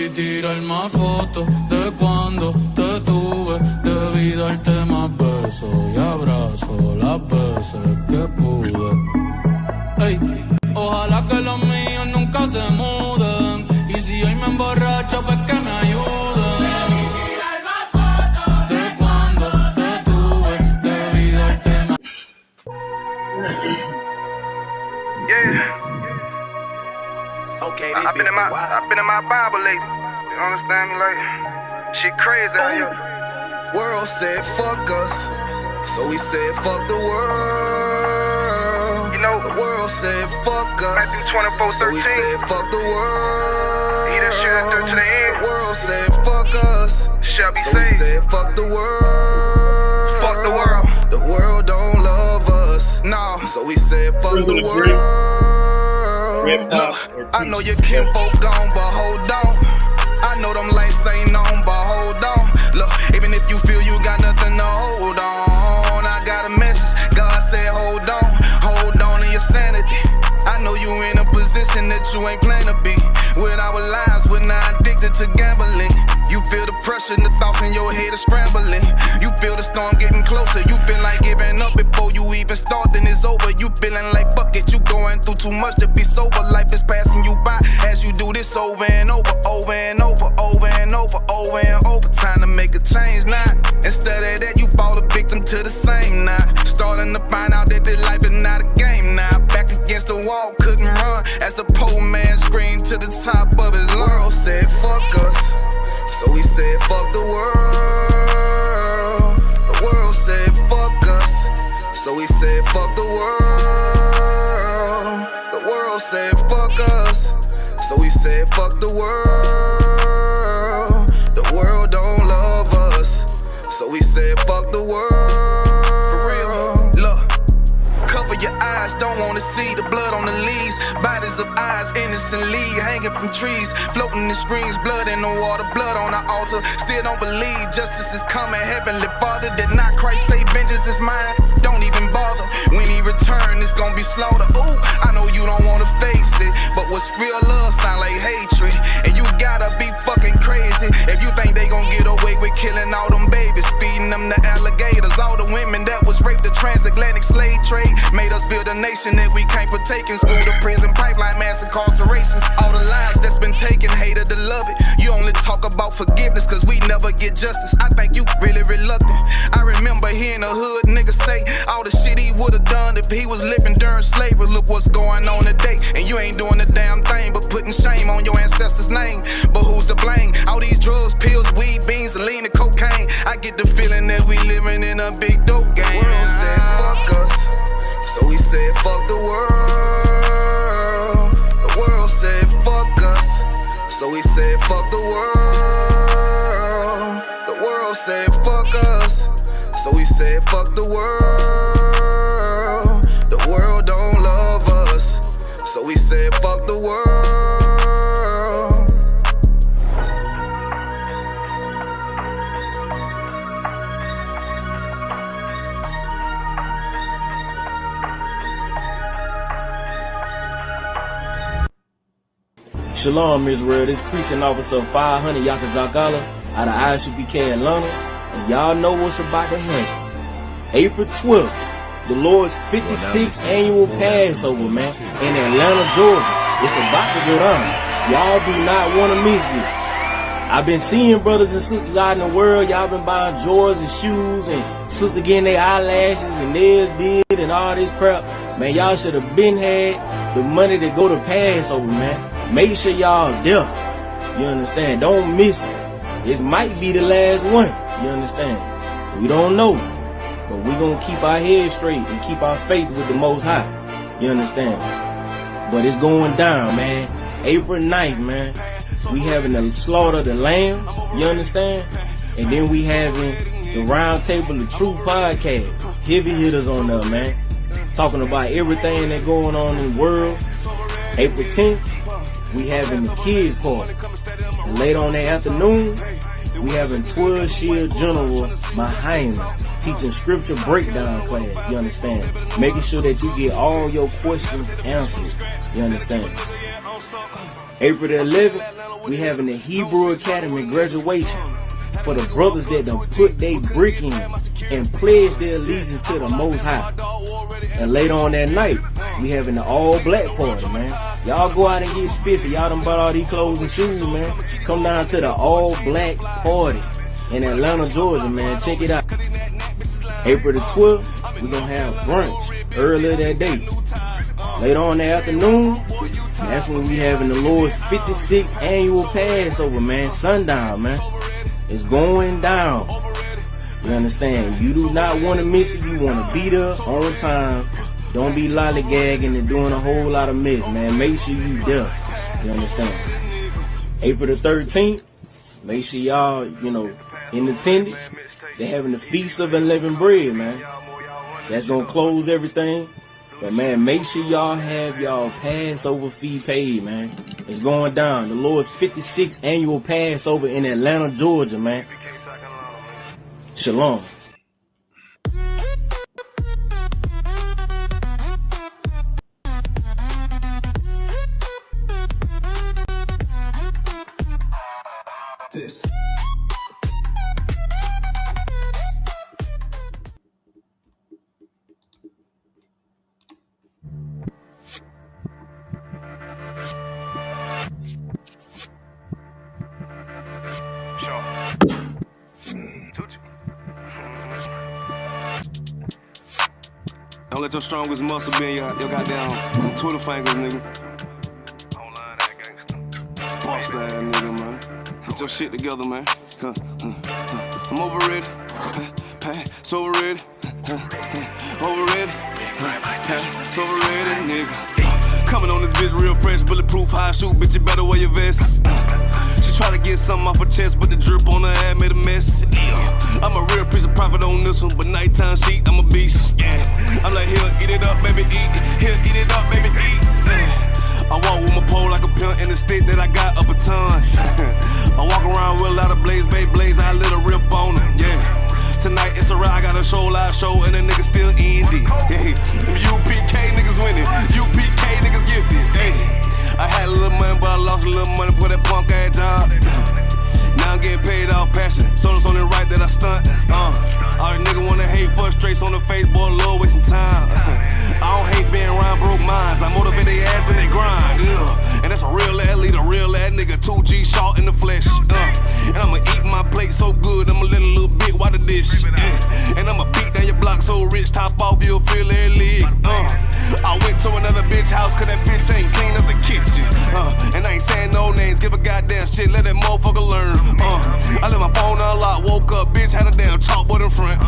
y tirar más fotos de cuando te tuve. Debí darte más besos y abrazos las veces que pude. Ey, ojalá que los míos nunca se muden. Y si hoy me emborracho, pues que me ayuden. De cuando te tuve, debí darte más. Yeah. Okay, I've been in my Bible lately. You understand me? Like, shit crazy out here. World said fuck us, so we said fuck the world. You know, the world said fuck us, Matthew 24:13. so we said fuck the world. He that shall endure to the end. The world said fuck us, Shall be so we saved. said fuck the world. Fuck the world. The world don't love us, no. So we said fuck the world. Look, I know your kinfolk gone, but hold on. I know them lights ain't on, but hold on. Look, even if you feel you got nothing to hold on, I got a message. God said hold on to your sanity. I know you in a position that you ain't planned to be. With our lives, we're not addicted to gambling. You feel the pressure and the thoughts in your head are scrambling. You feel the storm getting closer. You feel like giving up before you even start, then it's over. You feeling like fuck it, you going through too much to be sober. Life is passing you by as you do this over and over, over and over, over and over, over and over. Time to make a change now. Instead of that, you fall a victim to the same now. Starting to find out that this life is not a game now. Back against the wall, couldn't run as the poor man screamed to the top of his lungs. World said fuck us, so we said fuck the world. The world said fuck us, so we said fuck the world. The world said fuck us, so we said fuck the world. The world don't love us, so we said fuck the world. For real, look. Cover your eyes, don't wanna see the blood on the leaves. Bodies of eyes innocently hanging from trees, floating in screens, blood in the water, blood on the altar. Still don't believe justice is coming. Heavenly Father, did not Christ say vengeance is mine? Don't even bother. When he return, it's gonna be slaughter. Ooh, I know you don't wanna face it, but what's real love sound like hatred. And you gotta be fucking crazy if you think they gon' get away with killing all them babies, feeding them to alligators. All the women that was raped, the transatlantic slave trade made us build a nation that we can't partake in. School to prison, pipeline, mass incarceration. All the lives that's been taken, hated to love it. You only talk about forgiveness cause we never get justice. I think you really reluctant. I remember hearing a hood nigga say all the shit he would've done if he was living during slavery. Look what's going on today, and you ain't doing a damn thing but putting shame on your ancestors' name. But who's to blame? All these drugs, pills, weed, beans, and lean and cocaine. I get the feeling that we living in a big dope game. The world said fuck us, so we said fuck the world. The world said fuck us, so we said fuck the world. The world said fuck us, so we said fuck the world. The world don't love us, so we said fuck the world. Shalom, Israel. This precinct officer 500 Yakazakala out of Isupk Atlanta, and y'all know what's about to happen. April 12th, the Lord's 56th annual Passover, man, in Atlanta, Georgia. It's about to go down. Y'all do not want to miss this. I've been seeing brothers and sisters out in the world. Y'all been buying Jordans and shoes, and sisters getting their eyelashes and nails did and all this crap. Man, y'all should have been had the money to go to Passover, man. Make sure y'all there. You understand? Don't miss it. It might be the last one. You understand? We don't know. But we gonna keep our head straight and keep our faith with the Most High. You understand? But it's going down, man. April 9th, man. We having the slaughter of the lambs. You understand? And then we having the Round Table of Truth podcast. Heavy hitters on there, man. Talking about everything that's going on in the world. April 10th. We having the kids party. And later on that afternoon, we having 12 Shield General Mahima teaching scripture breakdown class, you understand? Making sure that you get all your questions answered, you understand? April the 11th, we having the Hebrew Academy graduation for the brothers that done put their brick in and pledge their allegiance to the Most High. And later on that night, we having the all-black party, man. Y'all go out and get spiffy. Y'all done bought all these clothes and shoes, man. Come down to the all-black party in Atlanta, Georgia, man. Check it out. April the 12th, we're going to have brunch earlier that day. Later on that afternoon, that's when we having the Lord's 56th annual Passover, man. Sundown, man. It's going down. You understand? You do not want to miss it. You want to be there on time. Don't be lollygagging and doing a whole lot of mess, man. Make sure you there. You understand? April the 13th, make sure y'all, in attendance. They're having the Feast of Unleavened Bread, man. That's going to close everything. But, man, make sure y'all have y'all Passover fee paid, man. It's going down. The Lord's 56th annual Passover in Atlanta, Georgia, man. Shalom. This. Don't let your strongest muscle be in your goddamn Twitter fingers, nigga. Boss that nigga, man. Get your shit together, man. I'm overrated. So overrated. Overrated. So overrated, nigga. Coming on this bitch real fresh, bulletproof, high shoot, bitch, you better wear your vest. She try to get something off her chest, but the drip on her head made a mess. I'm a real piece of profit on this one, but nighttime sheet, I'm a beast. I'm like, here, eat it up, baby, eat. Here, eat it up, baby, eat. I walk with my pole like a pimp in the state that I got up a ton. I walk around with a lot of blaze, babe, blaze, I lit a rip on them, yeah. Tonight it's a ride, I got a show, live show, and the nigga still indie. Yeah. Them UPK niggas winning, UPK niggas gifted. Hey. I had a little money, but I lost a little money for that punk ass job. Now I'm getting paid out passion, so it's only right that I stunt. All the nigga wanna hate, frustrates on the face, boy, Lord, wasting time. I don't hate being around broke minds, I motivate their ass and they grind. And that's a real ass leader, real ass nigga, 2G short in the flesh. And I'ma eat my plate so good, I'ma let a little bit while the dish. And I'ma beat down your block so rich, top off, you'll feel every leg. I went to another bitch house, cause that bitch ain't clean up the kitchen. And I ain't saying no names, give a goddamn shit, let that motherfucker learn. I left my phone unlocked, woke up, bitch, had a damn chalkboard in front.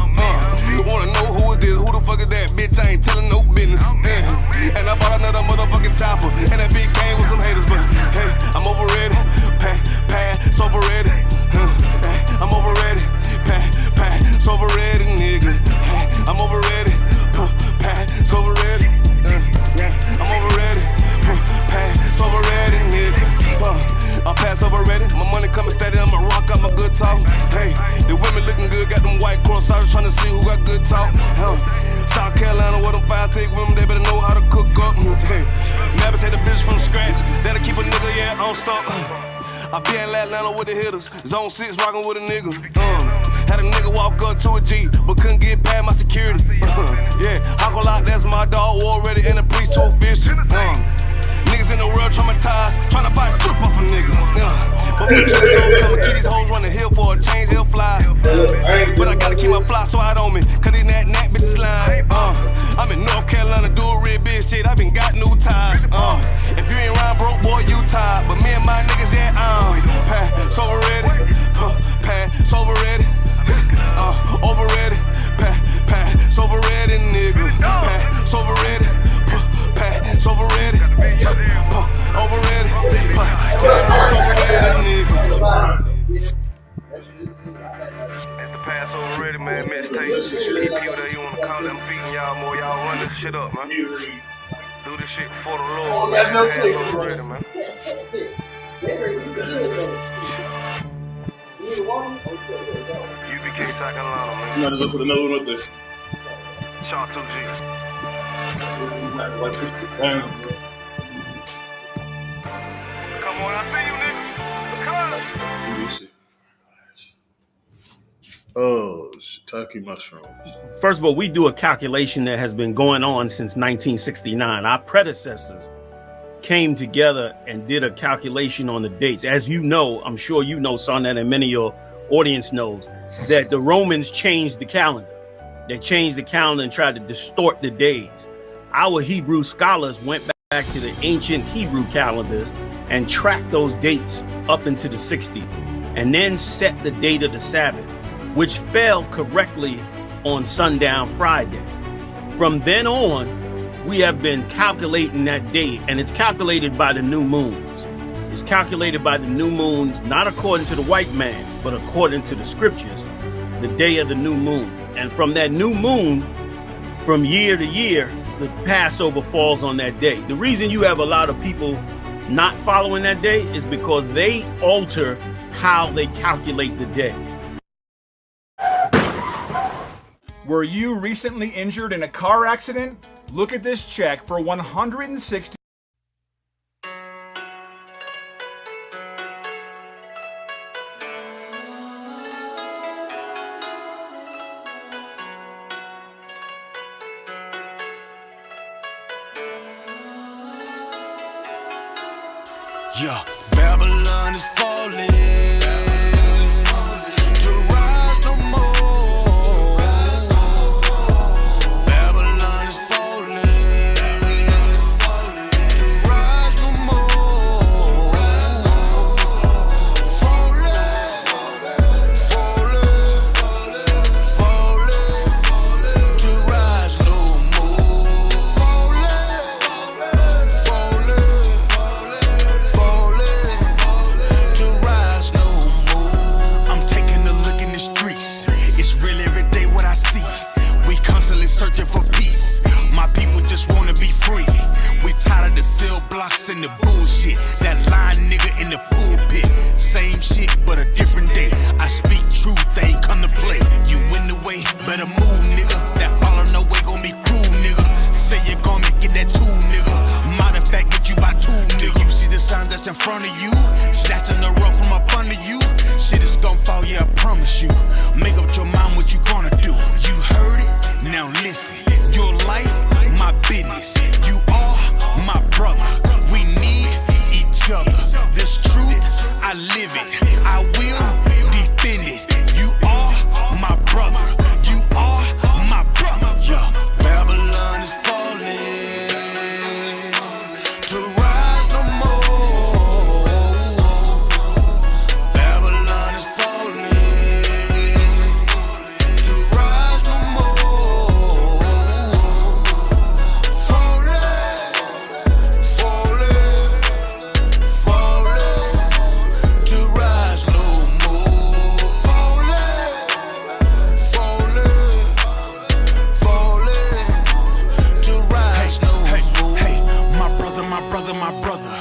Wanna know who is this, who the fuck is that, bitch, I ain't telling no business. And I bought another motherfucking chopper, and that bitch came with some haters, but hey, I'm overrated, pass overrated. I'm overrated, pass overrated, nigga. Hey, I'm overrated, pass overrated. I'm overrated, pass overrated, nigga. I pass overrated, my money coming steady, I'ma rock out my good talk. Hey, the women looking good, got them white cross, I was trying to see who got good talk. South Carolina, where them 5 thick women, they better know how to cook up. Hey, never take the bitch from scratch, that'll keep a nigga, yeah, on stop. I be in Atlanta with the hitters, zone 6 rockin' with a nigga. Had a nigga walk up to a G, but couldn't get past my security. Yeah, Hawk that's my dog, already in the priest too official. Niggas in the world traumatized, tryna buy a trip off a nigga. But when the shows come and keep these hoes running hill for a change, he'll fly. But I gotta keep my fly swat on me, cause these nat bitches lying. I'm in North Carolina, do a real big shit, I been got new ties. If you ain't round broke, boy, you tired. But me and my niggas, yeah, pass overrated, pass overrated, overrated, pass overrated, nigga, pass overrated, pass overrated, overrated, pass overrated, nigga. That's the pass overrated, man. Mixtape. People that you wanna call them, beating y'all more, y'all run this shit up, man. Do this shit for the Lord. Pass overrated, man. UPK talking along, man. I'm just gonna put another one up there. Sean 2G. Like this down. Come on, I see you, nigga. Come on. Oh, shiitake mushrooms. First of all, we do a calculation that has been going on since 1969. Our predecessors came together and did a calculation on the dates. As you know, I'm sure you know, son, that, and many of your audience knows that the Romans changed the calendar. They changed the calendar and tried to distort the days. Our Hebrew scholars went back to the ancient Hebrew calendars and tracked those dates up into the 60s, and then set the date of the Sabbath, which fell correctly on sundown Friday. From then on, we have been calculating that date, and it's calculated by the new moons. It's calculated by the new moons, not according to the white man, but according to the scriptures, the day of the new moon. And from that new moon, from year to year, the Passover falls on that day. The reason you have a lot of people not following that day is because they alter how they calculate the day. Were you recently injured in a car accident? Look at this check for $160. Yeah, Babylon is falling. To rise no more. Babylon is falling. To rise no more. Falling, falling, to rise no more. To rise no more. I'm taking a look in the streets. It's real every day what I see. We constantly searching for peace. My people just wanna be free. We tired of the cell blocks and the bullshit. That lying nigga in the pulpit. Same shit but a different day. I speak truth, they ain't come to play. You in the way, better move, nigga. That follow no way gon' be cruel, nigga. Say you're gonna get that tool, nigga. Matter of fact, get you by two, nigga. You see the signs that's in front of you? Snatching the rough from up under you. Shit is gon' fall, yeah, I promise you. Make up your mind what you gonna do. You heard it? Now listen. Your life, my business. You are my brother. We need each other. This truth, I live it. I will defend it. You are my brother. You are my brother. Yeah. Babylon is falling. To rise no more. Babylon is falling. To rise no more. Falling, to rise no more. Falling, to rise no more. Hey, my brother.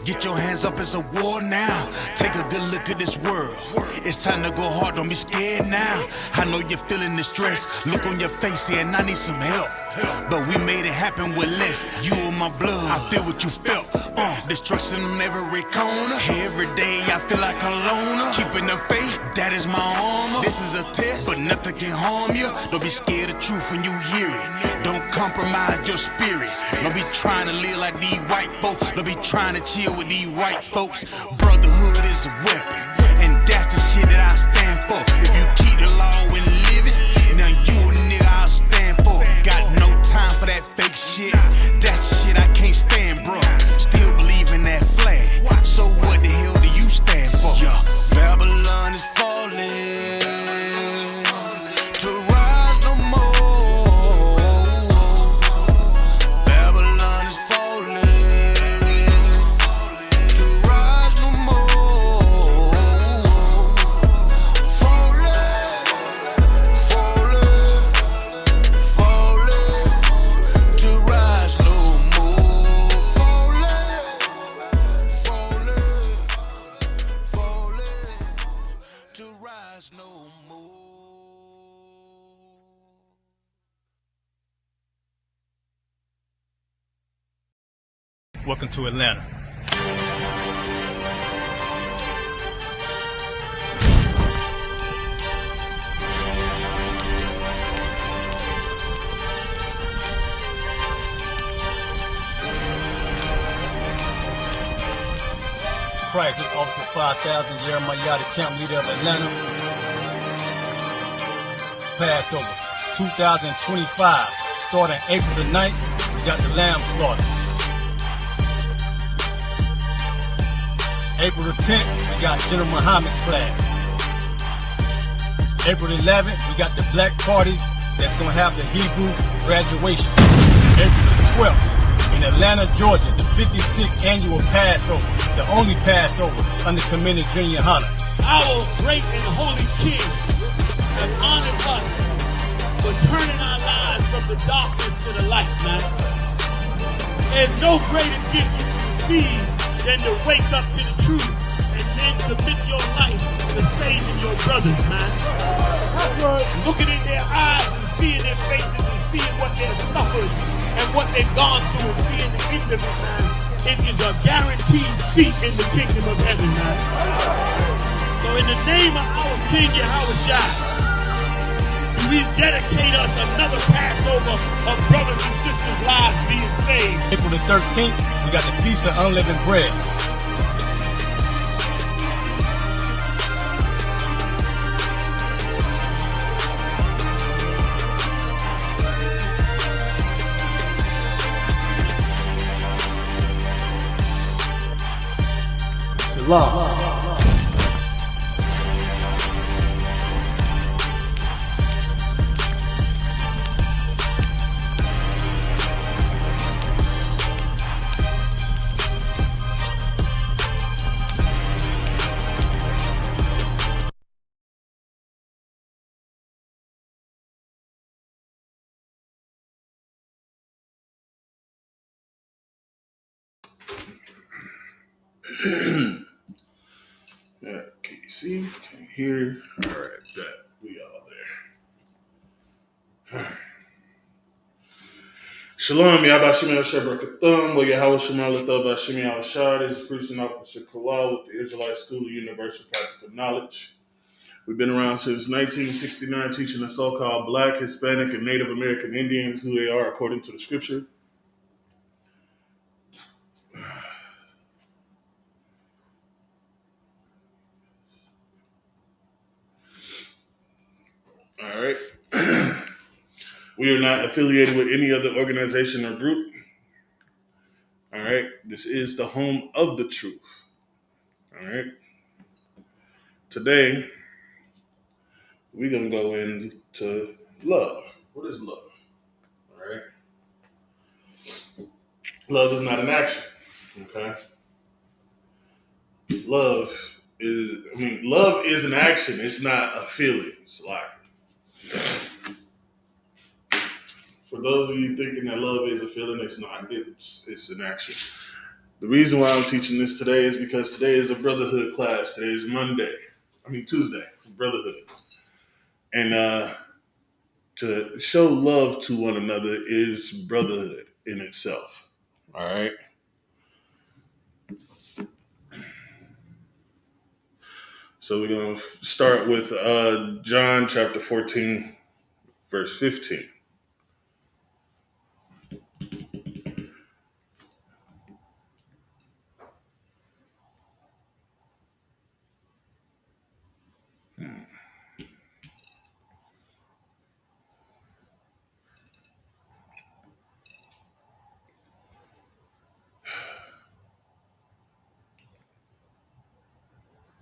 Get your hands up, it's a war now. Take a good look at this world. It's time to go hard, don't be scared now. I know you're feeling the stress. Look on your face saying I need some help. But we made it happen with less. You in my blood, I feel what you felt. Destruction in every corner. Every day I feel like a loner. Keeping the faith, that is my armor. This is a test, but nothing can harm you. Don't be scared of truth when you hear it. Don't compromise your spirit. Don't be trying to live like these white folks. Don't be trying to chill with these white folks. Brotherhood is a weapon, and that's the shit that I stand for. If you keep the law and live it, now you a nigga I'll stand for. Got no time for that fake shit. That shit I can't stand, bro. Still believe in that flag. So what the hell do you stand for? Yeah, Babylon is falling. To rise no more. Babylon is falling. To rise no more. Welcome to Atlanta. Christ, this Officer 5000, Jeremiah, the camp leader of Atlanta. Passover 2025, starting April the 9th, we got the lamb slaughter. April the 10th, we got General Muhammad's flag. April the 11th, we got the black party that's going to have the Hebrew graduation. April the 12th, in Atlanta, Georgia, the 56th annual Passover, the only Passover under Commander Junior Hunter. Our great and holy King has honored us for turning our lives from the darkness to the light, man. There's no greater gift you can receive than to wake up to the truth and then commit your life to saving your brothers, man. Looking in their eyes and seeing their faces and seeing what they've suffered and what they've gone through and seeing the end of it, man. It is a guaranteed seat in the kingdom of heaven, man. So in the name of our King Yahushua, we dedicate us another Passover of brothers and sisters' lives being saved. April the 13th, we got the Feast of Unleavened Bread. Shalom. Yeah, can you see? Can you hear? All right, that we all there. All right. Shalom, Yabashim Shabakathum, where Yahweh Shemal Lathab Bashim Al Shad is Priest and Officer Kalal with the Israelite School of Universal Practical Knowledge. We've been around since 1969 teaching the so-called Black, Hispanic, and Native American Indians who they are according to the scripture. All right. We are not affiliated with any other organization or group. All right. This is the home of the truth. All right. Today, we're going to go into love. What is love? All right. Love is not an action. Okay. Love is an action. It's not a feeling. It's like, for those of you thinking that love is a feeling, it's not. It's an action. The reason why I'm teaching this today is because today is a brotherhood class. Today is Tuesday, brotherhood. And to show love to one another is brotherhood in itself. All right. So we're going to start with John chapter 14, verse 15.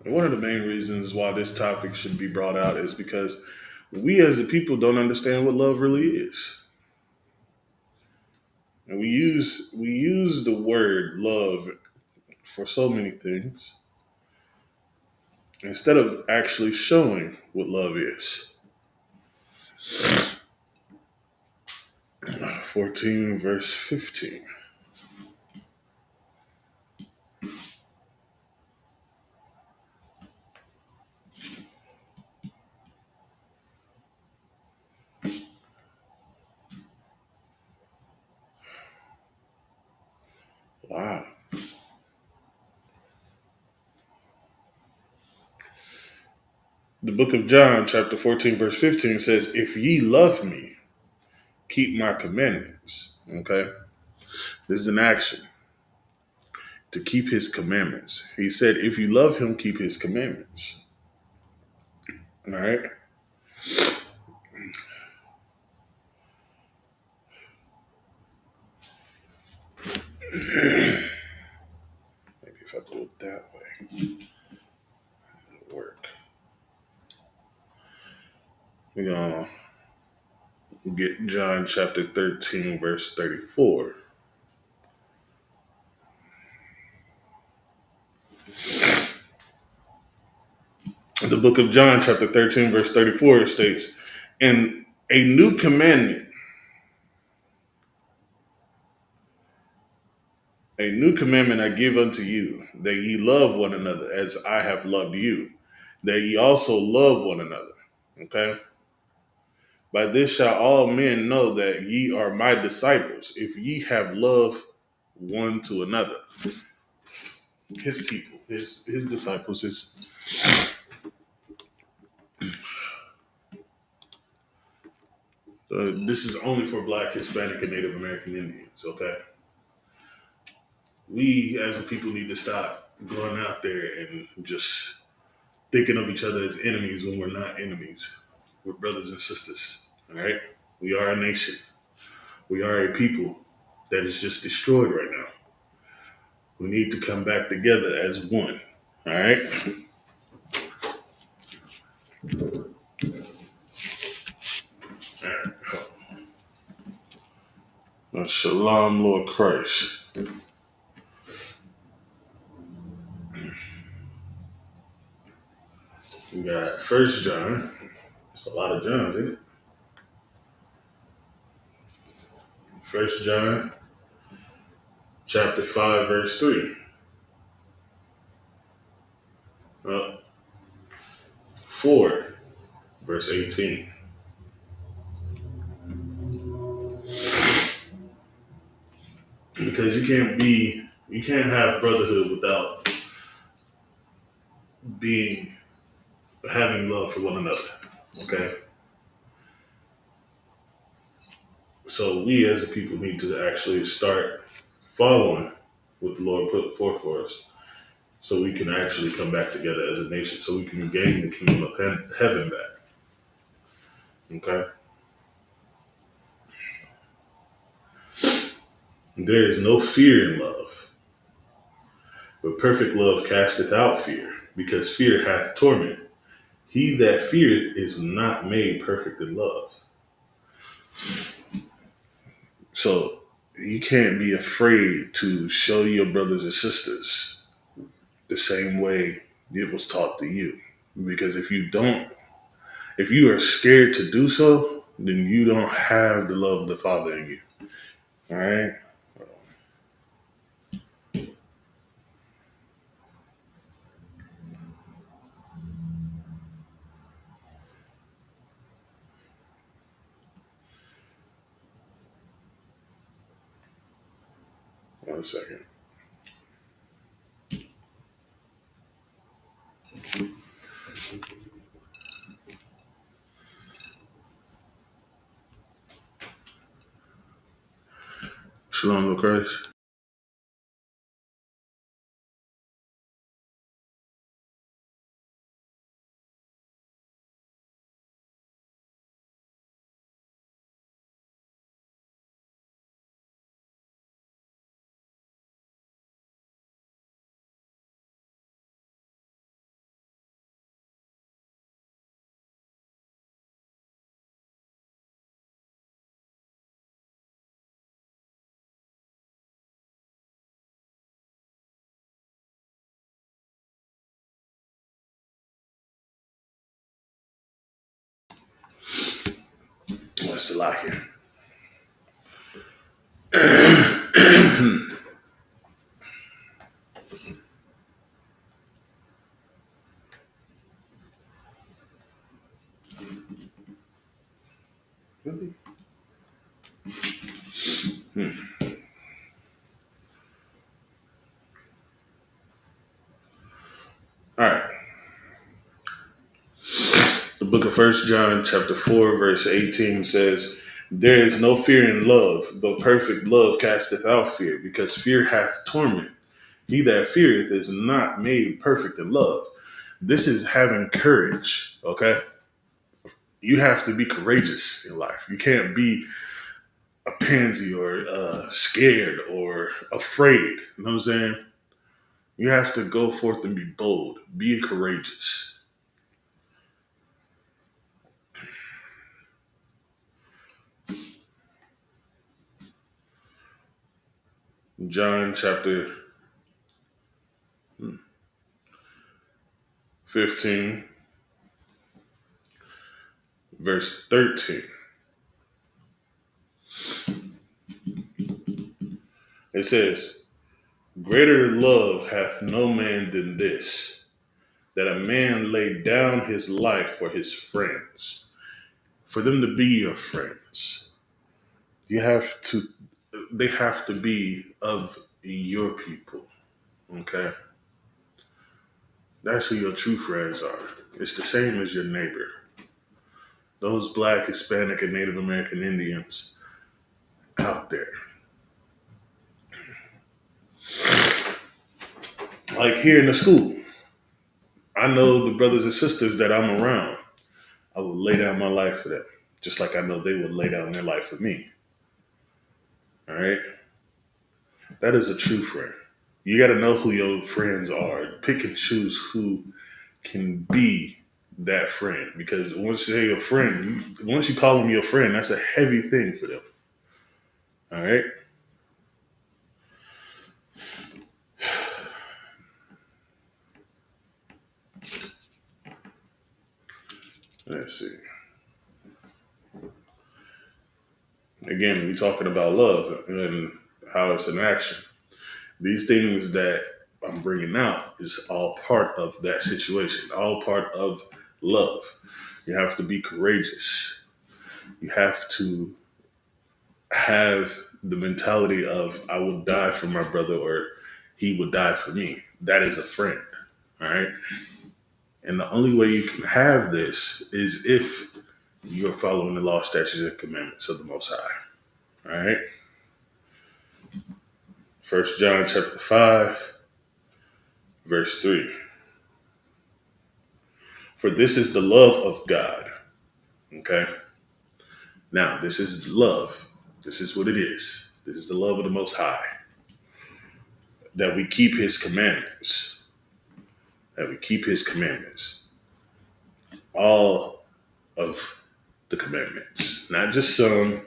And one of the main reasons why this topic should be brought out is because we as a people don't understand what love really is. And we use the word love for so many things instead of actually showing what love is. 14 verse 15. Wow. The book of John, chapter 14, verse 15 says, if ye love me, keep my commandments. Okay? This is an action to keep his commandments. He said, if you love him, keep his commandments. All right? Maybe if I do it that way, it'll work. We're going to get John chapter 13, verse 34. The book of John, chapter 13, verse 34 states, and a new commandment I give unto you, that ye love one another as I have loved you, that ye also love one another. Okay? By this shall all men know that ye are my disciples, if ye have love one to another. His people, his disciples, this is only for Black, Hispanic, and Native American Indians, okay? We as a people need to stop going out there and just thinking of each other as enemies when we're not enemies. We're brothers and sisters, all right? We are a nation. We are a people that is just destroyed right now. We need to come back together as one, all right? All right. Shalom, Lord Christ. We got First John. It's a lot of Johns, isn't it? First John, chapter 5, verse 3. 4, verse 18. Because you can't have brotherhood without having love for one another. Okay? So we as a people need to actually start following what the Lord put forth for us, so we can actually come back together as a nation, so we can gain the kingdom of heaven back. Okay? There is no fear in love, but perfect love casteth out fear, because fear hath torment. He that feareth is not made perfect in love. So you can't be afraid to show your brothers and sisters the same way it was taught to you. Because if you are scared to do so, then you don't have the love of the Father in you. All right? One second. Shalom, Lord Christ. What's the lie here? Really? book of 1 John chapter 4, verse 18 says, there is no fear in love, but perfect love casteth out fear, because fear hath torment. He that feareth is not made perfect in love. This is having courage, okay? You have to be courageous in life. You can't be a pansy or scared or afraid. You know what I'm saying? You have to go forth and be bold. Be courageous. John chapter 15, verse 13. It says, greater love hath no man than this, that a man lay down his life for his friends. For them to be your friends, they have to be of your people. Okay? That's who your true friends are. It's the same as your neighbor. Those Black, Hispanic, and Native American Indians out there. Like here in the school, I know the brothers and sisters that I'm around. I would lay down my life for them, just like I know they would lay down their life for me. All right? That is a true friend. You got to know who your friends are. Pick and choose who can be that friend. Because once they're your friend, once you call them your friend, that's a heavy thing for them. All right? Let's see. Again, we're talking about love and how it's an action. These things that I'm bringing out is all part of that situation, all part of love. You have to be courageous. You have to have the mentality of, I will die for my brother or he would die for me. That is a friend. All right. And the only way you can have this is if you're following the law, statutes, and commandments of the Most High. All right. 1 John chapter 5, verse 3. For this is the love of God. Okay. Now, this is love. This is what it is. This is the love of the Most High. That we keep his commandments. That we keep his commandments. All of the commandments. Not just some,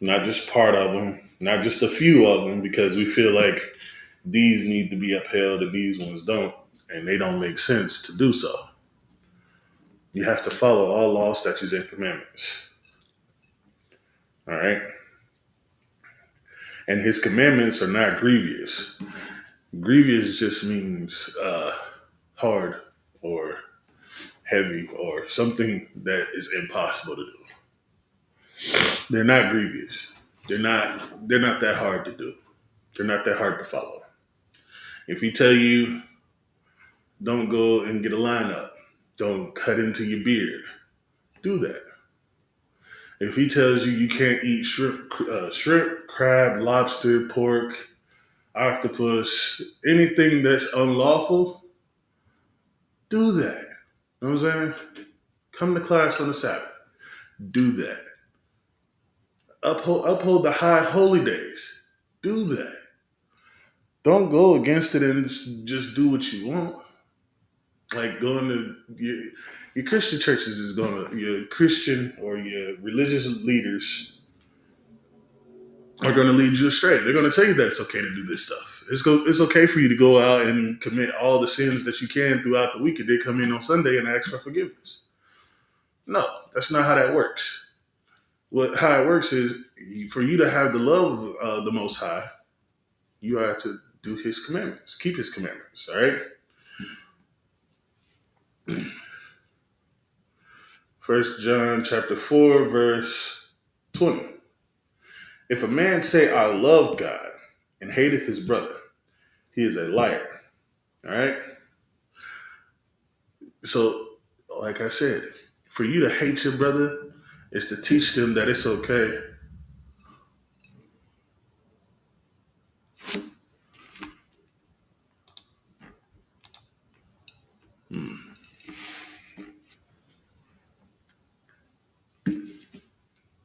not just part of them, not just a few of them, because we feel like these need to be upheld and these ones don't, and they don't make sense to do so. You have to follow all law, statutes, and commandments. All right? And his commandments are not grievous. Grievous just means hard or heavy or something that is impossible to do. They're not grievous. They're not that hard to do. They're not that hard to follow. If he tell you, don't go and get a lineup, don't cut into your beard, do that. If he tells you you can't eat shrimp, crab, lobster, pork, octopus, anything that's unlawful, do that. You know what I'm saying? Come to class on the Sabbath. Do that. Uphold the high holy days. Do that. Don't go against it and just do what you want. Like going to your Christian churches is going to, your Christian or your religious leaders are going to lead you astray. They're going to tell you that it's okay to do this stuff. It's okay for you to go out and commit all the sins that you can throughout the week and then come in on Sunday and ask for forgiveness. No, that's not how that works. How it works is for you to have the love of the Most High, you have to do his commandments, keep his commandments, all right? 1 John chapter 4, verse 20. If a man say, I love God and hateth his brother, he is a liar, all right? So, like I said, For you to hate your brother is to teach them that it's okay.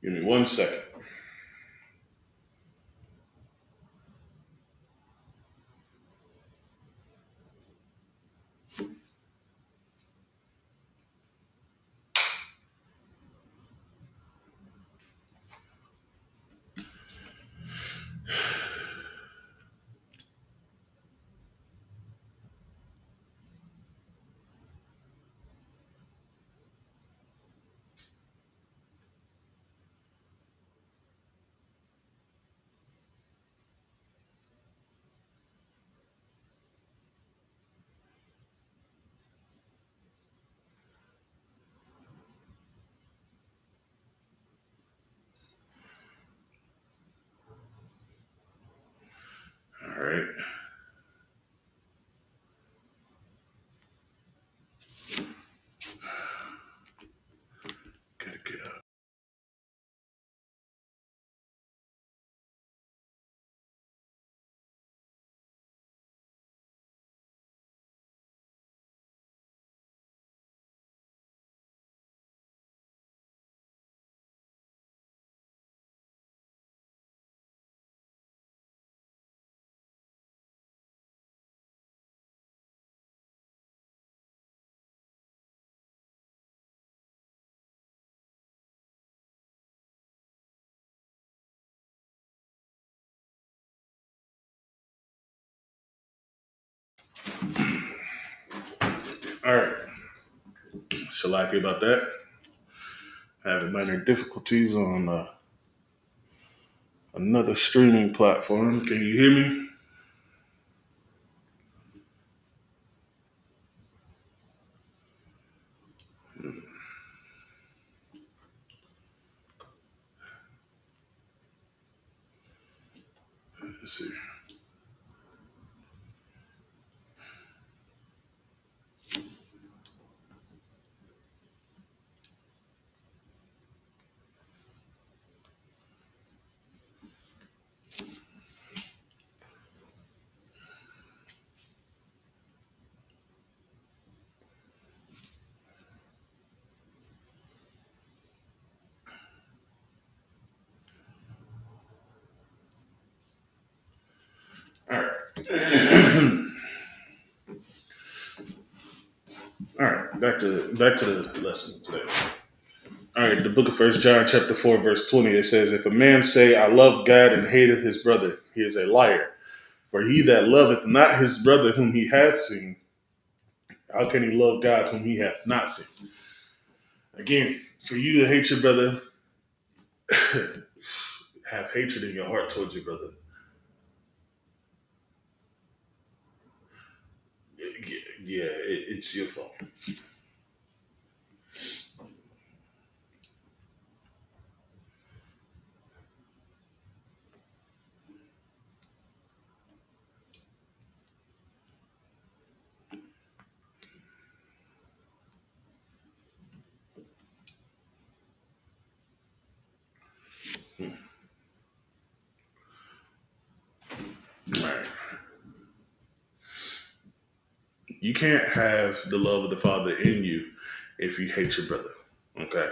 Give me 1 second. All right. Gotta get up. All right. Shalaki about that. Having minor difficulties on another streaming platform. Can you hear me? Let's see. All right. All right. Back to the lesson today. All right, the book of 1 John chapter 4, verse 20, it says, if a man say, I love God and hateth his brother, he is a liar. For he that loveth not his brother whom he hath seen, how can he love God whom he hath not seen? Again, for you to hate your brother, have hatred in your heart towards your brother. Yeah, it's your fault. All right. You can't have the love of the Father in you if you hate your brother. Okay.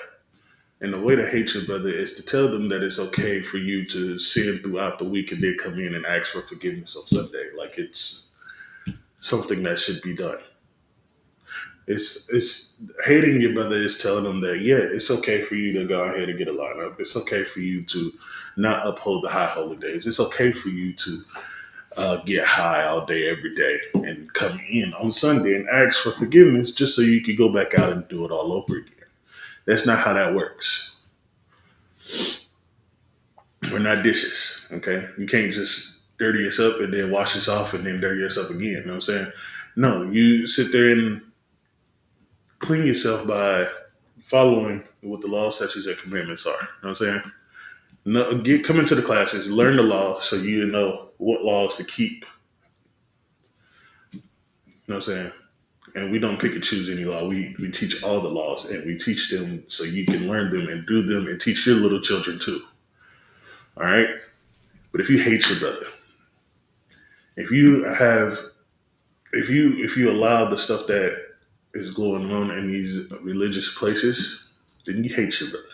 And the way to hate your brother is to tell them that it's okay for you to sin throughout the week and then come in and ask for forgiveness on Sunday. Like it's something that should be done. It's hating your brother is telling them that, yeah, it's okay for you to go ahead and get a lineup. It's okay for you to not uphold the high holy days. It's okay for you to get high all day, every day, and come in on Sunday and ask for forgiveness just so you can go back out and do it all over again. That's not how that works. We're not dishes, okay? You can't just dirty us up and then wash us off and then dirty us up again. You know what I'm saying? No, you sit there and clean yourself by following what the law, statutes, and commandments are. You know what I'm saying? No, come into the classes, learn the law so you know what laws to keep. You know what I'm saying? And we don't pick and choose any law. We teach all the laws, and we teach them so you can learn them and do them and teach your little children too. All right? But if you hate your brother, if you allow the stuff that is going on in these religious places, then you hate your brother.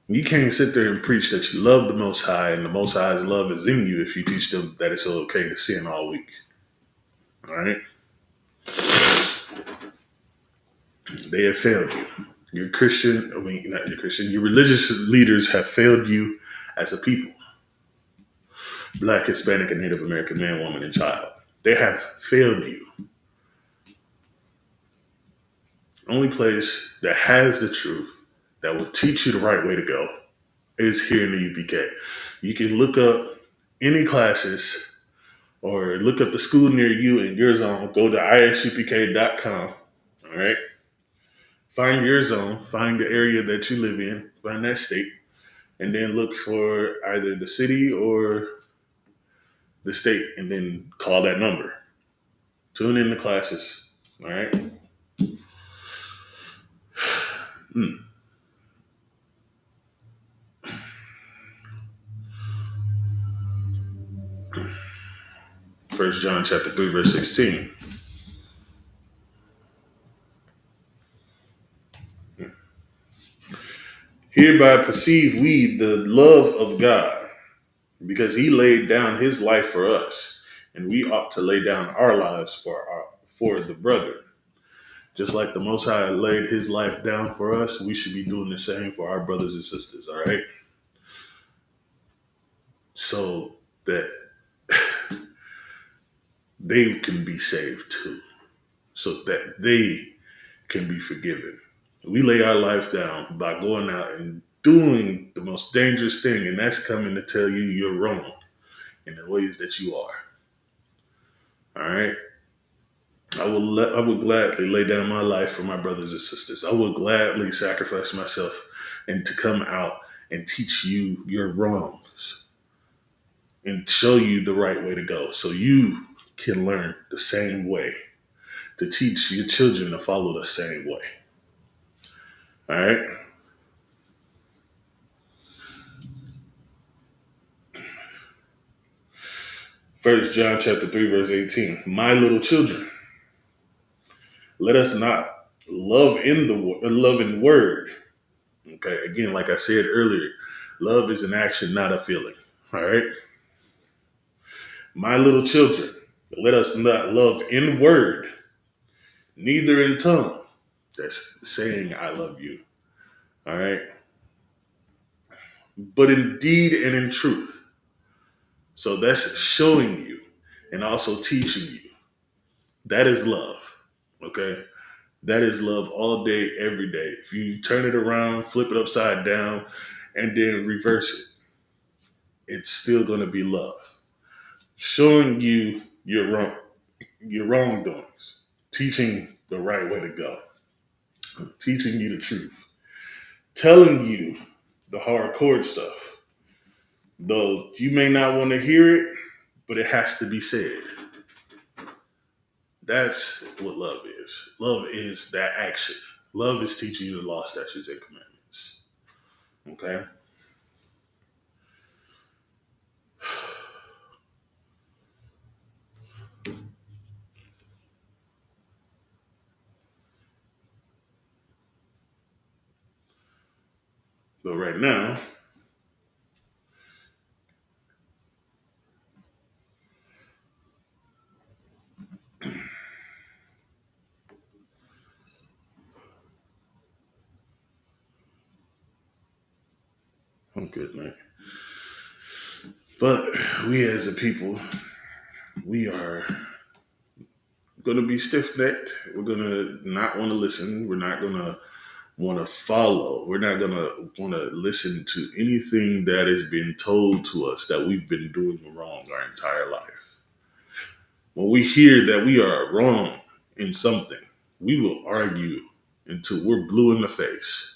You can't sit there and preach that you love the Most High and the Most High's love is in you if you teach them that it's okay to sin all week. All right? They have failed you. Your religious leaders have failed you as a people. Black, Hispanic, and Native American man, woman, and child. They have failed you. Only place that has the truth, that will teach you the right way to go, is here in the UPK. You can look up any classes or look up the school near you in your zone. Go to isupk.com. All right. Find your zone, find the area that you live in, find that state, and then look for either the city or the state, and then call that number. Tune in the classes. All right. 1 John chapter 3, verse 16. Hereby perceive we the love of God, because he laid down his life for us, and we ought to lay down our lives for the brethren. Just like the Most High laid his life down for us, we should be doing the same for our brothers and sisters, all right? So that they can be saved too, so that they can be forgiven. We lay our life down by going out and doing the most dangerous thing, and that's coming to tell you you're wrong in the ways that you are. All right? I would gladly lay down my life for my brothers and sisters. I would gladly sacrifice myself and to come out and teach you your wrongs and show you the right way to go so you can learn the same way, to teach your children to follow the same way. All right? First John chapter 3, verse 18. My little children, let us not love in word. Okay, again, like I said earlier, love is an action, not a feeling. All right? My little children, let us not love in word, neither in tongue. That's saying I love you. All right? But in deed and in truth. So that's showing you and also teaching you. That is love. Okay? That is love all day, every day. If you turn it around, flip it upside down, and then reverse it, it's still going to be love. Showing you your wrongdoings, teaching the right way to go, teaching you the truth, telling you the hardcore stuff. Though you may not want to hear it, but it has to be said. That's what love is. Love is that action. Love is teaching you the law, statutes, and commandments. Okay? But right now, I'm good, man. But we as a people, we are going to be stiff-necked. We're going to not want to listen. We're not going to want to follow. We're not going to want to listen to anything that is being told to us that we've been doing wrong our entire life. When we hear that we are wrong in something, we will argue until we're blue in the face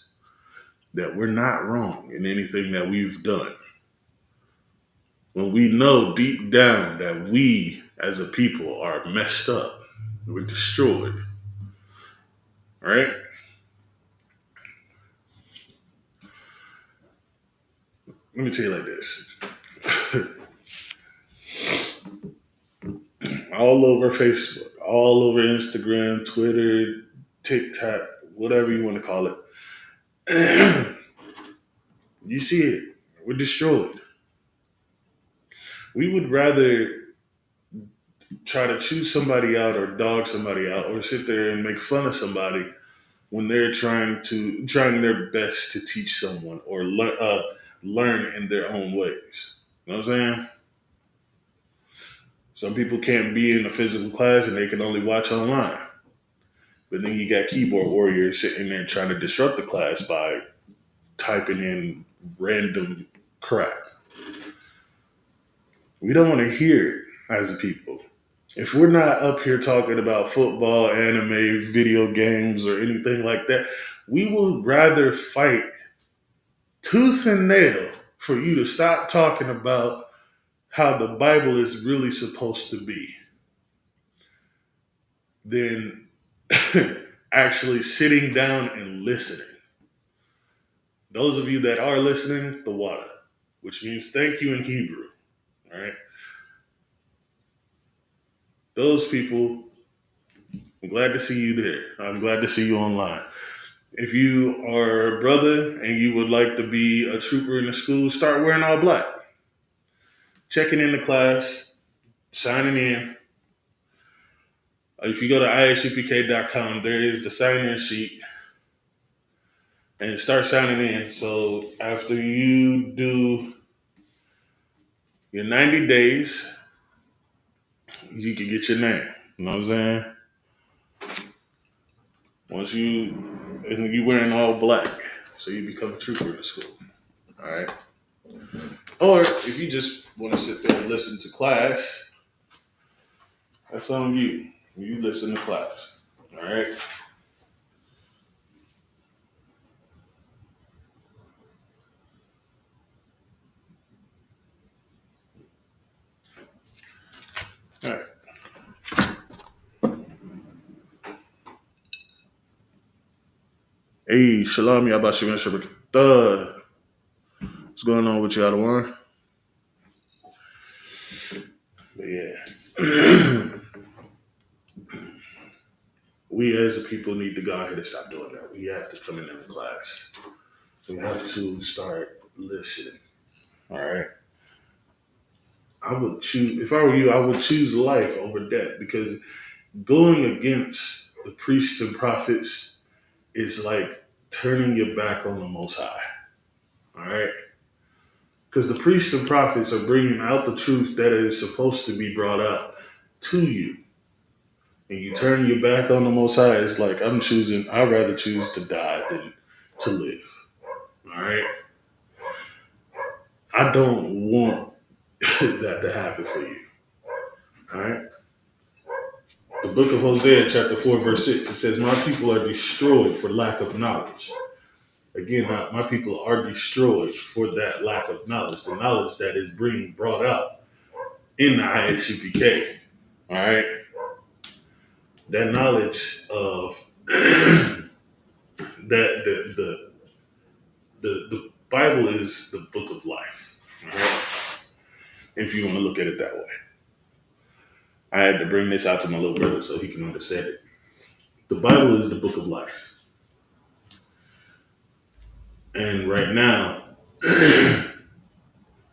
that we're not wrong in anything that we've done. When we know deep down that we as a people are messed up, We're destroyed. All right? Let me tell you like this. All over Facebook, all over Instagram, Twitter, TikTok, whatever you want to call it. You see it. We're destroyed. We would rather try to choose somebody out or dog somebody out or sit there and make fun of somebody when they're trying their best to teach someone or learn in their own ways. You know what I'm saying? Some people can't be in a physical class and they can only watch online. But then you got keyboard warriors sitting there trying to disrupt the class by typing in random crap. We don't want to hear it as a people. If we're not up here talking about football, anime, video games, or anything like that, we would rather fight tooth and nail for you to stop talking about how the Bible is really supposed to be than actually sitting down and listening. Those of you that are listening, the water, which means thank you in Hebrew, all right? Those people, I'm glad to see you there. I'm glad to see you online. If you are a brother and you would like to be a trooper in the school, start wearing all black. Checking in the class, signing in. If you go to isupk.com, there is the sign-in sheet. And start signing in. So after you do your 90 days, you can get your name. You know what I'm saying? And you wearing all black, so you become a trooper in the school. All right. Or if you just want to sit there and listen to class, that's on you. You listen to class. All right. All right. Hey, Shalom, Yabashim Shabbat. What's going on with you, Adawan? But yeah. We as a people need to go ahead and stop doing that. We have to come in the class. We have to start listening. All right. If I were you, I would choose life over death, because going against the priests and prophets is like turning your back on the Most High. All right. Because the priests and prophets are bringing out the truth that is supposed to be brought out to you. And you turn your back on the Most High, it's like I'd rather choose to die than to live. All right? I don't want that to happen for you. All right? The book of Hosea, chapter 4, verse 6, it says, my people are destroyed for lack of knowledge. Again, my people are destroyed for that lack of knowledge, the knowledge that is being brought out in the ISUPK. All right? That knowledge of that the Bible is the book of life. All right? If you want to look at it that way. I had to bring this out to my little brother so he can understand it. The Bible is the book of life. And right now,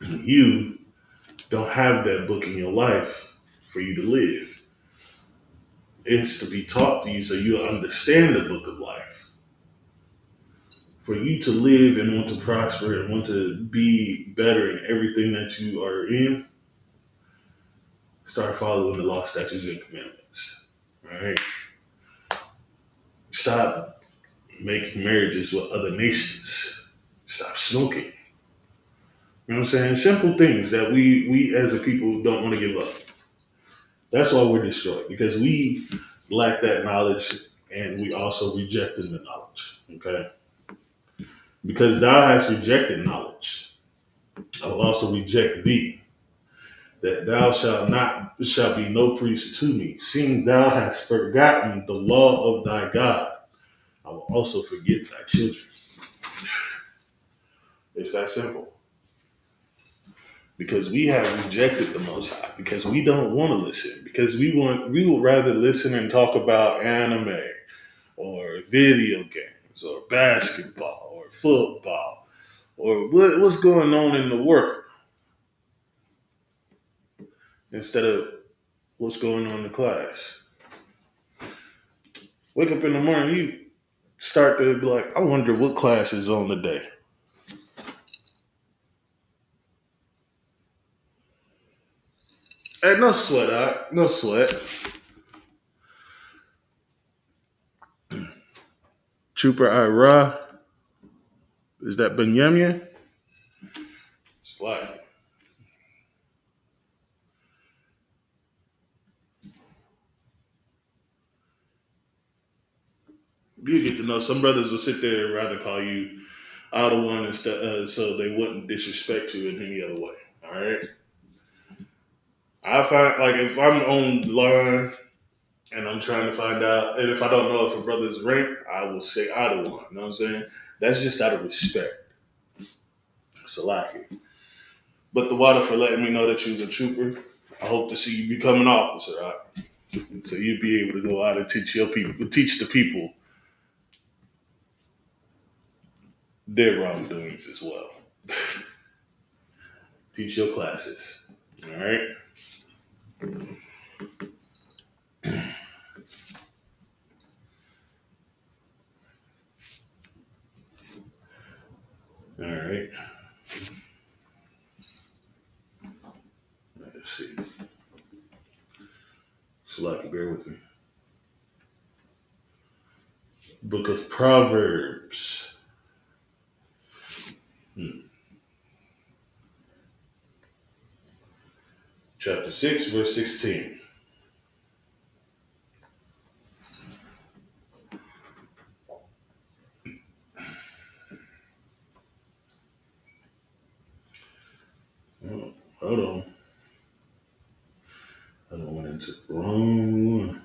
you don't have that book in your life for you to live. It's to be taught to you so you'll understand the book of life. For you to live and want to prosper and want to be better in everything that you are in, start following the law, statutes, and commandments. All right? Stop making marriages with other nations. Stop smoking. You know what I'm saying? Simple things that we as a people don't want to give up. That's why we're destroyed, because we lack that knowledge and we also rejected the knowledge. Okay? Because thou hast rejected knowledge, I will also reject thee. that thou shall be no priest to me, seeing thou hast forgotten the law of thy God. I will also forget thy children. It's that simple. Because we have rejected the Most High, because we don't want to listen, because we would rather listen and talk about anime or video games or basketball or football or what's going on in the world instead of what's going on in the class. Wake up in the morning, you start to be like, I wonder what class is on today. Hey, no sweat, all right? No sweat. Trooper Ira, is that Benjamin? It's like, you get to know some brothers will sit there and rather call you out of one instead, so they wouldn't disrespect you in any other way. All right. I find like if I'm online and I'm trying to find out, and if I don't know if a brother's ranked, I will say out of one. You know what I'm saying? That's just out of respect. It's a lucky. But the water for letting me know that you was a trooper. I hope to see you become an officer, right? So you'd be able to go out and teach your people, teach the people their wrongdoings as well. Teach your classes. All right. All right. Let's see. So, like, bear with me. Book of Proverbs. Chapter 6, verse 16. Oh, hold on. I don't went into the wrong one.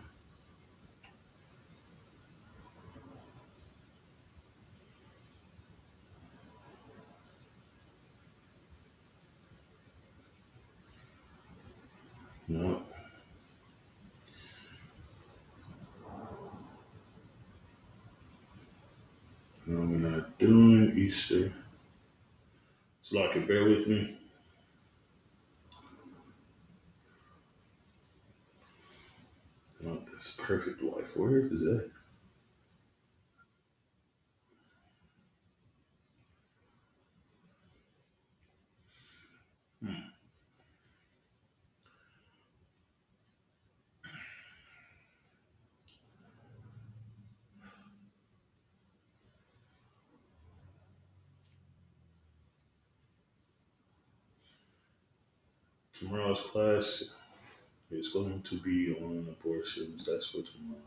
No. No, we're not doing Easter. So, like, bear with me. No, that's a perfect wife. Where is that? Tomorrow's class is going to be on abortions. That's for tomorrow.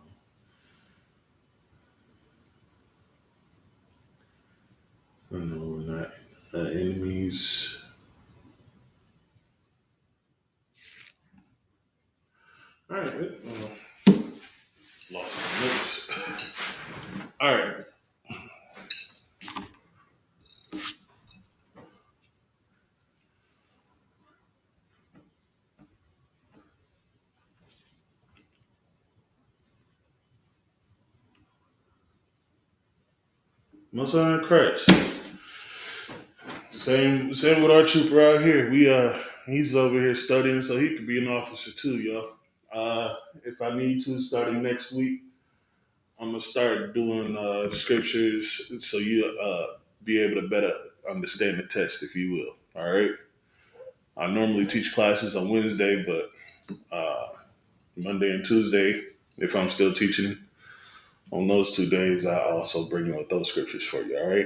I know we're not enemies. All right. Lost my notes. All right. Most High in Christ. Same with our trooper out here. He's over here studying so he could be an officer too, y'all. If I need to, starting next week, I'm gonna start doing scriptures so you be able to better understand the test, if you will. All right. I normally teach classes on Wednesday, but Monday and Tuesday, if I'm still teaching on those 2 days, I also bring out those scriptures for you. All right.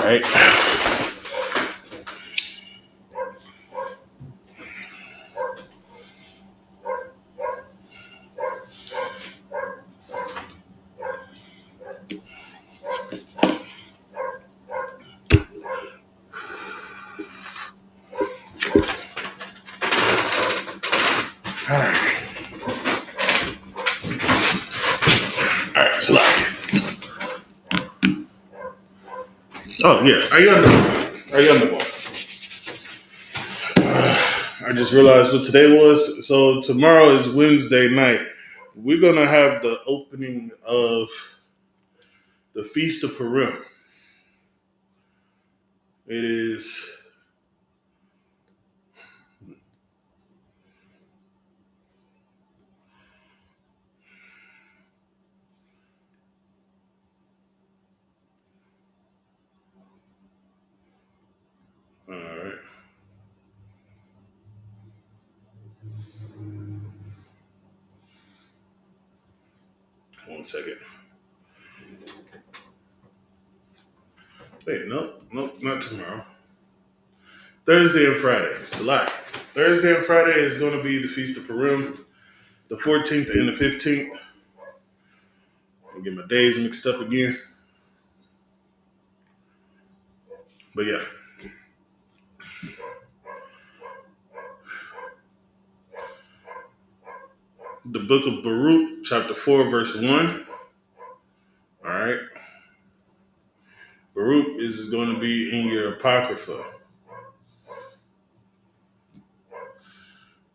right. All right, so oh yeah, are you on the ball? I just realized what today was. So tomorrow is Wednesday night. We're gonna have the opening of the Feast of Purim. It is all right. One second. Wait, nope, not tomorrow. Thursday and Friday. It's a lot. Thursday and Friday is going to be the Feast of Purim, the 14th and the 15th. I'll get my days mixed up again. But yeah. The book of Baruch, chapter 4, verse 1. All right. Baruch is going to be in your Apocrypha.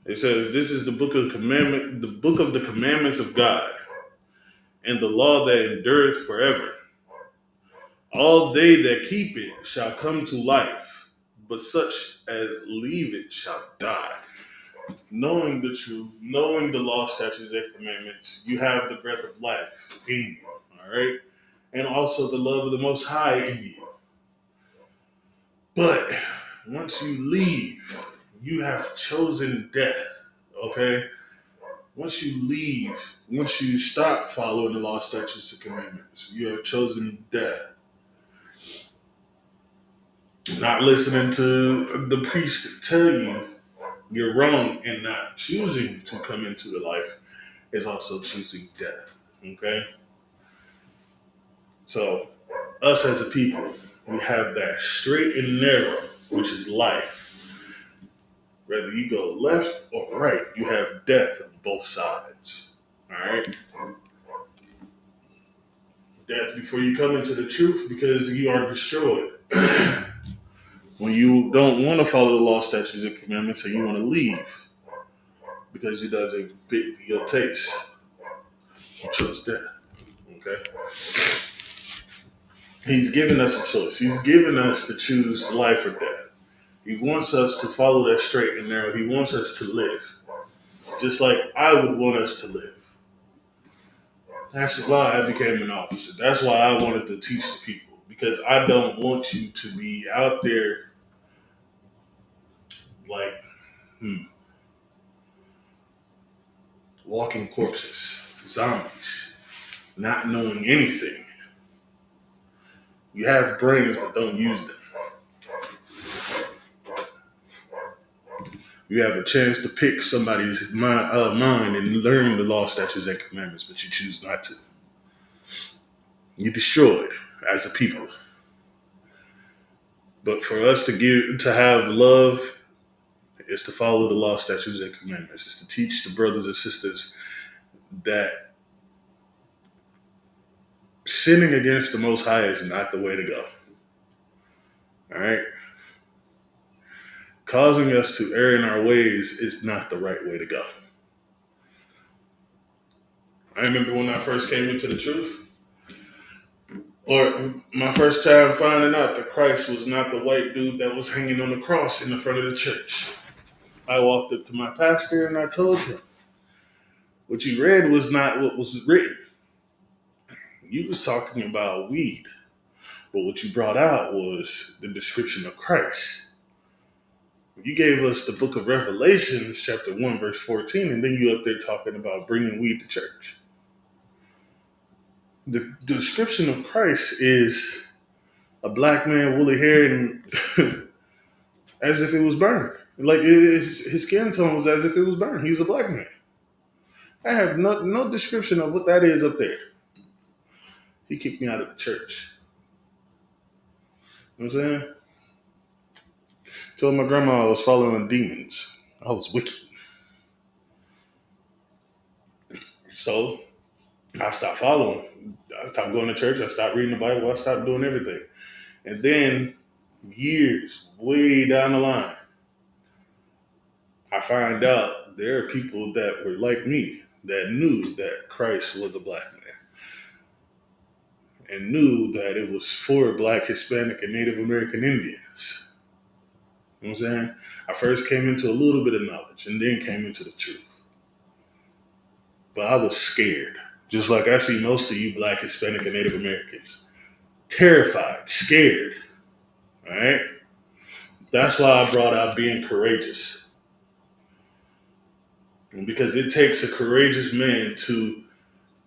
It says, "This is the book of the commandments of God, and the law that endureth forever. All they that keep it shall come to life, but such as leave it shall die." Knowing the truth, knowing the law, statutes, and commandments, you have the breath of life in you, all right? And also the love of the Most High in you. But once you leave, you have chosen death, okay? Once you leave, once you stop following the law, statutes, and commandments, you have chosen death. Not listening to the priest tell you you're wrong and not choosing to come into the life is also choosing death, okay? So, us as a people, we have that straight and narrow, which is life. Whether you go left or right, you have death on both sides, all right? Death before you come into the truth because you are destroyed. When you don't want to follow the law, statutes, and commandments and you want to leave because it doesn't fit your taste, you chose death, okay? He's given us a choice. He's given us to choose life or death. He wants us to follow that straight and narrow. He wants us to live, just like I would want us to live. That's why I became an officer. That's why I wanted to teach the people, because I don't want you to be out there like walking corpses, zombies, not knowing anything. You have brains, but don't use them. You have a chance to pick somebody's mind and learn the law, statutes, and commandments, but you choose not to. You're destroyed as a people. But for us to have love is to follow the law, statutes, and commandments. It's to teach the brothers and sisters that sinning against the Most High is not the way to go. All right? Causing us to err in our ways is not the right way to go. I remember when I first came into the truth, or my first time finding out that Christ was not the white dude that was hanging on the cross in the front of the church. I walked up to my pastor and I told him, what you read was not what was written. You was talking about weed, but what you brought out was the description of Christ. You gave us the book of Revelation, chapter 1, verse 14, and then you up there talking about bringing weed to church. The description of Christ is a black man, woolly hair, and as if it was burned. Like his skin tone was as if it was burned. He was a black man. I have no description of what that is up there. He kicked me out of the church. You know what I'm saying? Told my grandma I was following demons. I was wicked. So I stopped following. I stopped going to church. I stopped reading the Bible. I stopped doing everything. And then years, way down the line, I find out there are people that were like me that knew that Christ was a black man and knew that it was for Black, Hispanic, and Native American Indians. You know what I'm saying? I first came into a little bit of knowledge and then came into the truth. But I was scared, just like I see most of you Black, Hispanic, and Native Americans. Terrified, scared, all right? That's why I brought out being courageous. Because it takes a courageous man to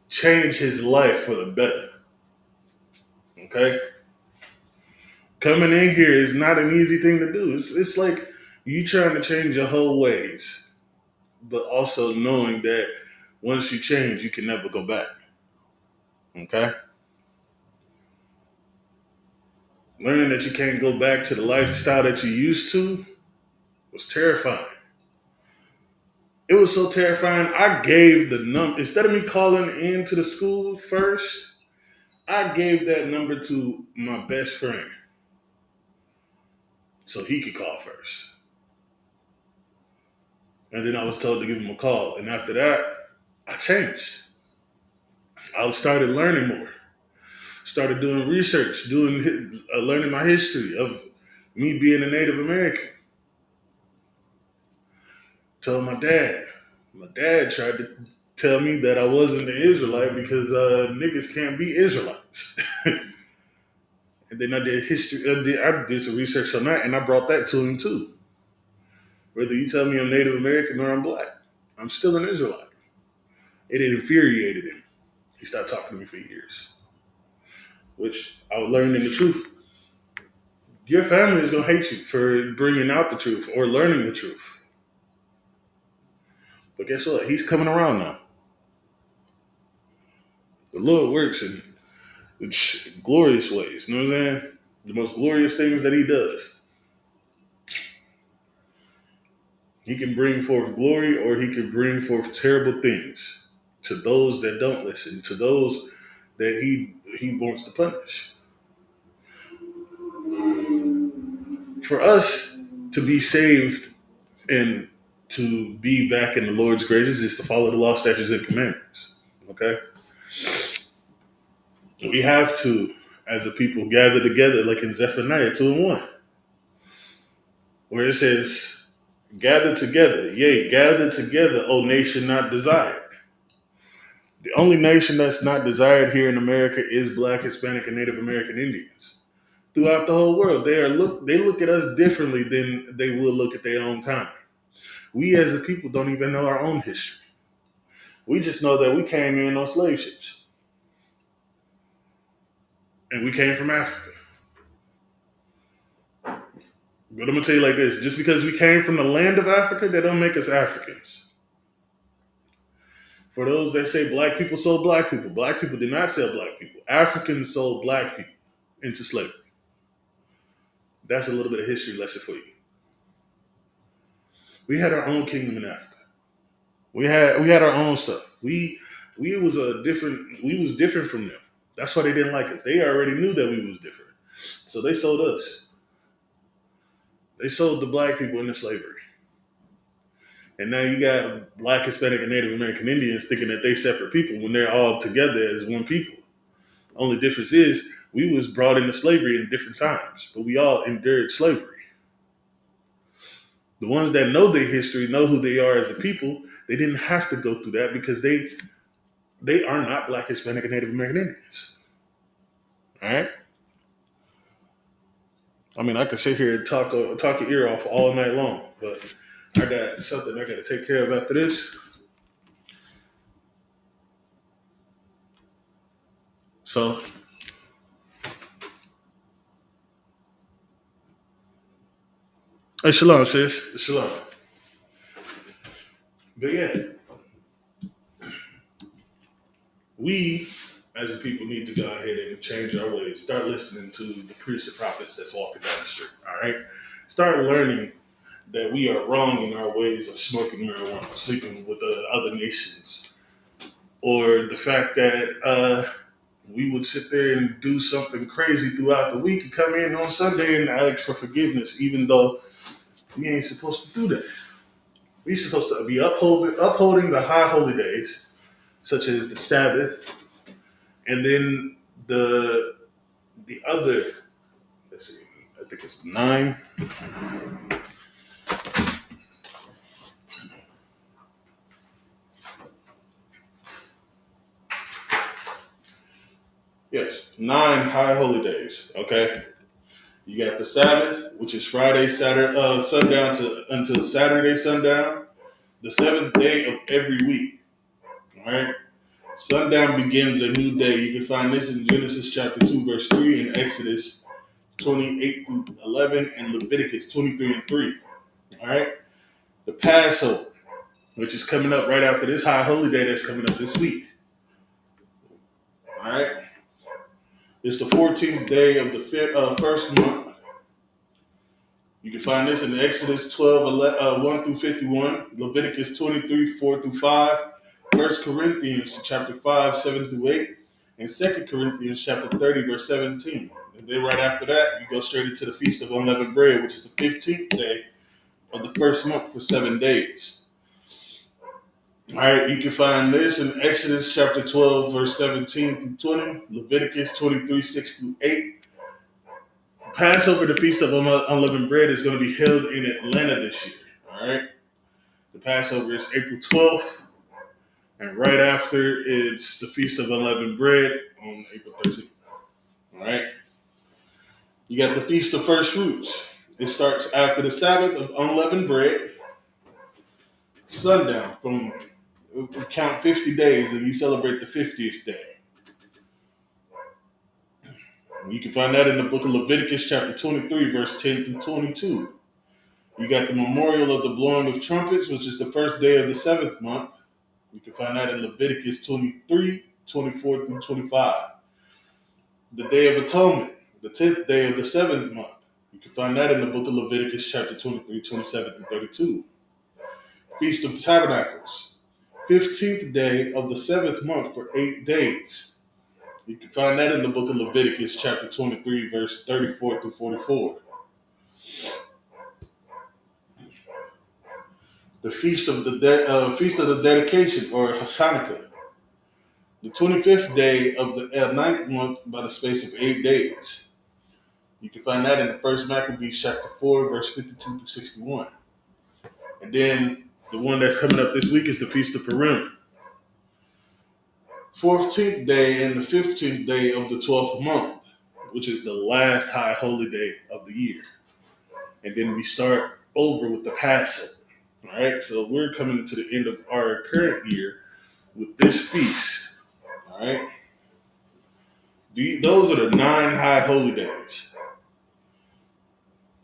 change his life for the better, okay? Coming in here is not an easy thing to do. It's like you trying to change your whole ways, but also knowing that once you change, you can never go back, okay? Learning that you can't go back to the lifestyle that you used to was terrifying. It was so terrifying. I gave the number, instead of me calling into the school first, I gave that number to my best friend so he could call first. And then I was told to give him a call. And after that, I changed. I started learning more. Started doing research, learning my history of me being a Native American. Told my dad. My dad tried to tell me that I wasn't an Israelite because niggas can't be Israelites. And then I did history. I did some research on that, and I brought that to him too. Whether you tell me I'm Native American or I'm Black, I'm still an Israelite. It infuriated him. He stopped talking to me for years, which I was learning the truth. Your family is gonna hate you for bringing out the truth or learning the truth. But guess what? He's coming around now. The Lord works in glorious ways. You know what I'm saying? The most glorious things that he does. He can bring forth glory or he can bring forth terrible things to those that don't listen, to those that he wants to punish. For us to be saved and to be back in the Lord's graces is to follow the law, statutes, and commandments. Okay? We have to, as a people, gather together like in Zephaniah 2:1, where it says, gather together, yea, gather together, O nation not desired. The only nation that's not desired here in America is Black, Hispanic, and Native American Indians. Throughout the whole world, they look at us differently than they will look at their own kind. We as a people don't even know our own history. We just know that we came in on slave ships. And we came from Africa. But I'm going to tell you like this. Just because we came from the land of Africa, that don't make us Africans. For those that say black people sold black people did not sell black people. Africans sold black people into slavery. That's a little bit of history lesson for you. We had our own kingdom in Africa. We had our own stuff. We was different from them. That's why they didn't like us. They already knew that we was different. So they sold us. They sold the black people into slavery. And now you got Black, Hispanic, and Native American Indians thinking that they separate people when they're all together as one people. Only difference is we was brought into slavery in different times, but we all endured slavery. The ones that know their history, know who they are as a people, they didn't have to go through that because they are not Black, Hispanic, and Native American Indians. All right? I mean, I could sit here and talk your ear off all night long, but I got something I got to take care of after this. So, Hey, shalom, sis. Shalom. But yeah, we as a people need to go ahead and change our ways. Start listening to the priests and prophets that's walking down the street. All right. Start learning that we are wrong in our ways of smoking marijuana, sleeping with other nations, or the fact that we would sit there and do something crazy throughout the week and come in on Sunday and ask for forgiveness, even though we ain't supposed to do that. We're supposed to be upholding the high holy days, such as the Sabbath, and then the other. Let's see, I think it's 9. Yes, 9 high holy days. Okay, you got the Sabbath, which is Friday, Saturday, sundown until Saturday sundown, the 7th day of every week. All right, sundown begins a new day. You can find this in Genesis chapter 2, verse 3, and Exodus 28 through 11, and Leviticus 23 and 3. All right, the Passover, which is coming up right after this high holy day that's coming up this week. All right. It's the 14th day of the first month. You can find this in Exodus 12, 1 through 51, Leviticus 23, 4 through 5, 1 Corinthians chapter 5, 7 through 8, and 2 Corinthians chapter 30, verse 17. And then right after that, you go straight into the Feast of Unleavened Bread, which is the 15th day of the first month for 7 days. All right, you can find this in Exodus chapter 12, verse 17 through 20, Leviticus 23, 6 through 8. Passover, the Feast of Unleavened Bread, is going to be held in Atlanta this year. All right, the Passover is April 12th, and right after it's the Feast of Unleavened Bread on April 13th. All right, you got the Feast of First Fruits. It starts after the Sabbath of Unleavened Bread, sundown from count 50 days, and you celebrate the 50th day. You can find that in the book of Leviticus chapter 23, verse 10 through 22. You got the memorial of the blowing of trumpets, which is the first day of the 7th month. You can find that in Leviticus 23, 24 through 25. The Day of Atonement, the 10th day of the 7th month. You can find that in the book of Leviticus chapter 23, 27 through 32. Feast of Tabernacles, 15th day of the 7th month for 8 days. You can find that in the book of Leviticus chapter 23, verse 34 through 44. The Feast of the Dedication, or Hanukkah, the 25th day of the 9th month by the space of 8 days. You can find that in the First Maccabees chapter 4, verse 52 through 61. And then the one that's coming up this week is the Feast of Purim. 14th day and the 15th day of the 12th month, which is the last high holy day of the year. And then we start over with the Passover. All right, so we're coming to the end of our current year with this feast. All right, those are the 9 high holy days.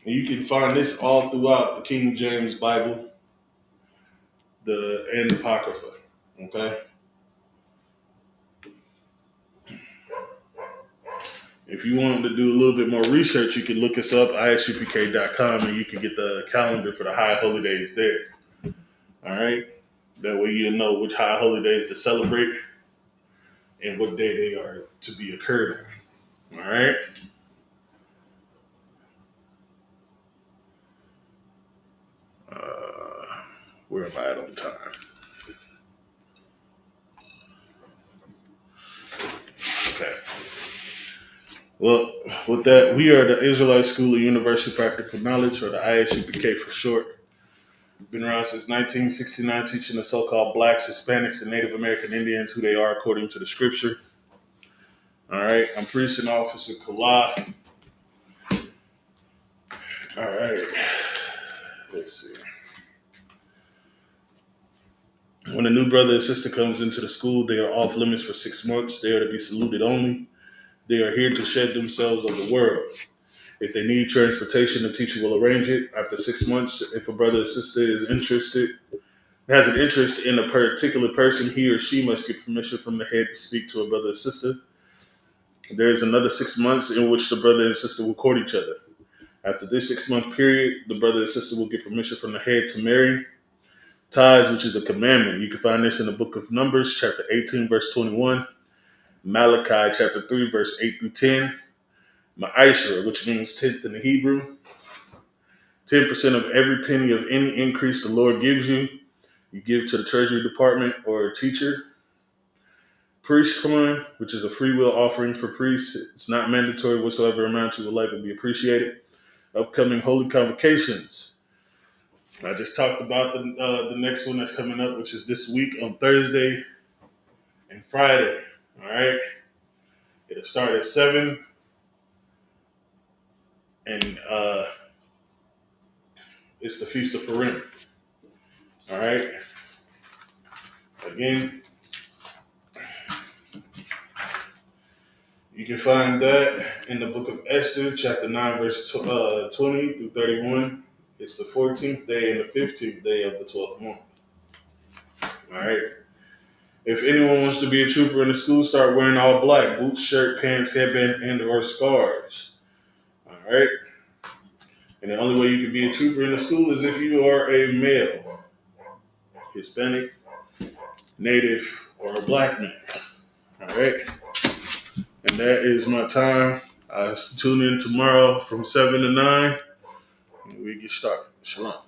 And you can find this all throughout the King James Bible, and the Apocrypha. Okay. If you want to do a little bit more research, you can look us up, isupk.com, and you can get the calendar for the high holy days there. All right? That way you'll know which high holy days to celebrate and what day they are to be occurred on. All right? Where am I at on time? Okay. Well, with that, we are the Israelite School of Universal Practical Knowledge, or the ISUPK for short. We've been around since 1969, teaching the so-called Blacks, Hispanics, and Native American Indians who they are according to the scripture. All right, I'm Priest and Officer Kala. All right, let's see. When a new brother or sister comes into the school, they are off limits for 6 months. They are to be saluted only. They are here to shed themselves of the world. If they need transportation, the teacher will arrange it. After 6 months, if a brother or sister is has an interest in a particular person, he or she must get permission from the head to speak to a brother or sister. There is another 6 months in which the brother and sister will court each other. After this 6 month period, the brother and sister will get permission from the head to marry. Ties, which is a commandment. You can find this in the book of Numbers, chapter 18, verse 21. Malachi, chapter 3, verse 8 through 10. Ma'ashra, which means tenth in the Hebrew. 10% of every penny of any increase the Lord gives you, you give to the Treasury Department or a teacher. Priest fund, which is a free will offering for priests. It's not mandatory. Whatsoever amount you would like will be appreciated. Upcoming holy convocations. I just talked about the next one that's coming up, which is this week on Thursday and Friday. All right. It'll start at 7. And it's the Feast of Purim. All right. Again, you can find that in the book of Esther, chapter 9, verse 20 through 31. It's the 14th day and the 15th day of the 12th month. All right. If anyone wants to be a trooper in the school, start wearing all black: boots, shirt, pants, headband, and or scarves. All right. And the only way you can be a trooper in the school is if you are a male, Hispanic, Native, or a black man. All right. And that is my time. Tune in tomorrow from 7 to 9, and we get started. Shalom.